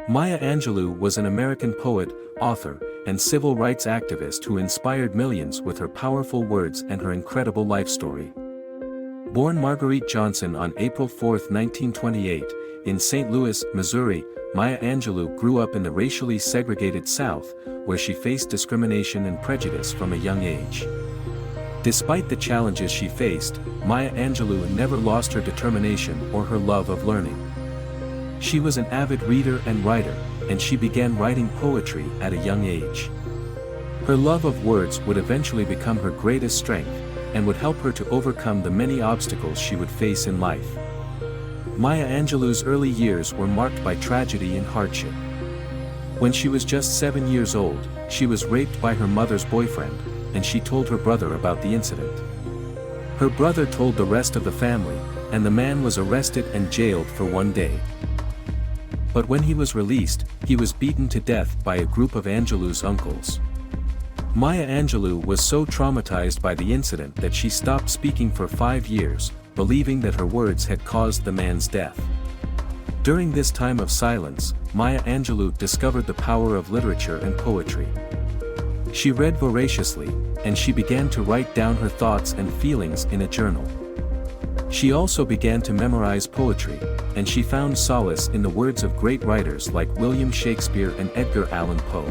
Maya Angelou was an American poet, author, and civil rights activist who inspired millions with her powerful words and her incredible life story. Born Marguerite Johnson on April 4, 1928, in St. Louis, Missouri, Maya Angelou grew up in the racially segregated South, where she faced discrimination and prejudice from a young age. Despite the challenges she faced, Maya Angelou never lost her determination or her love of learning. She was an avid reader and writer, and she began writing poetry at a young age. Her love of words would eventually become her greatest strength, and would help her to overcome the many obstacles she would face in life. Maya Angelou's early years were marked by tragedy and hardship. When she was just 7 years old, she was raped by her mother's boyfriend, and she told her brother about the incident. Her brother told the rest of the family, and the man was arrested and jailed for 1 day. But when he was released, he was beaten to death by a group of Angelou's uncles. Maya Angelou was so traumatized by the incident that she stopped speaking for 5 years, believing that her words had caused the man's death. During this time of silence, Maya Angelou discovered the power of literature and poetry. She read voraciously, and she began to write down her thoughts and feelings in a journal. She also began to memorize poetry, and she found solace in the words of great writers like William Shakespeare and Edgar Allan Poe.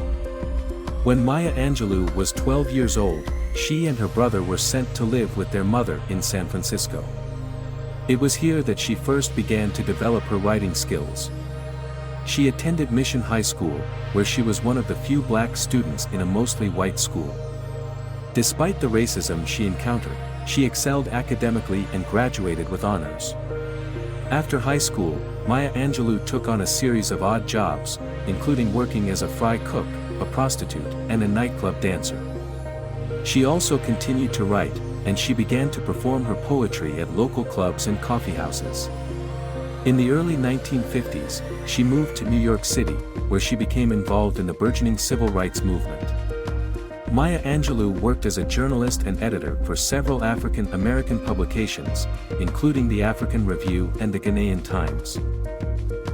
When Maya Angelou was 12 years old, she and her brother were sent to live with their mother in San Francisco. It was here that she first began to develop her writing skills. She attended Mission High School, where she was one of the few black students in a mostly white school. Despite the racism she encountered, she excelled academically and graduated with honors. After high school, Maya Angelou took on a series of odd jobs, including working as a fry cook, a prostitute, and a nightclub dancer. She also continued to write, and she began to perform her poetry at local clubs and coffeehouses. In the early 1950s, she moved to New York City, where she became involved in the burgeoning civil rights movement. Maya Angelou worked as a journalist and editor for several African American publications, including the African Review and the Ghanaian Times.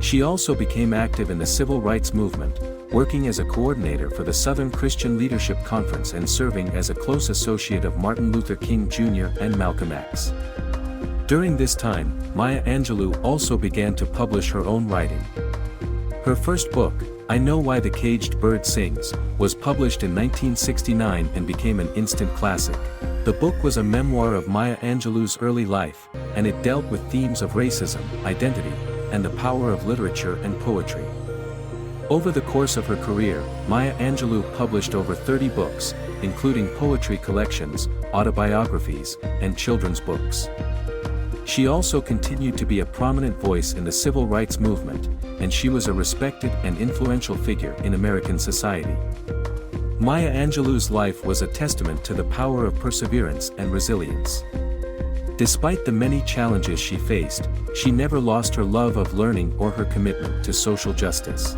She also became active in the civil rights movement, working as a coordinator for the Southern Christian Leadership Conference and serving as a close associate of Martin Luther King Jr. and Malcolm X. During this time, Maya Angelou also began to publish her own writing. Her first book, I Know Why the Caged Bird Sings, was published in 1969 and became an instant classic. The book was a memoir of Maya Angelou's early life, and it dealt with themes of racism, identity, and the power of literature and poetry. Over the course of her career, Maya Angelou published over 30 books, including poetry collections, autobiographies, and children's books. She also continued to be a prominent voice in the civil rights movement, and she was a respected and influential figure in American society. Maya Angelou's life was a testament to the power of perseverance and resilience. Despite the many challenges she faced, she never lost her love of learning or her commitment to social justice.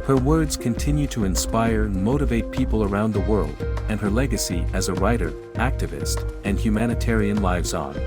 Her words continue to inspire and motivate people around the world, and her legacy as a writer, activist, and humanitarian lives on.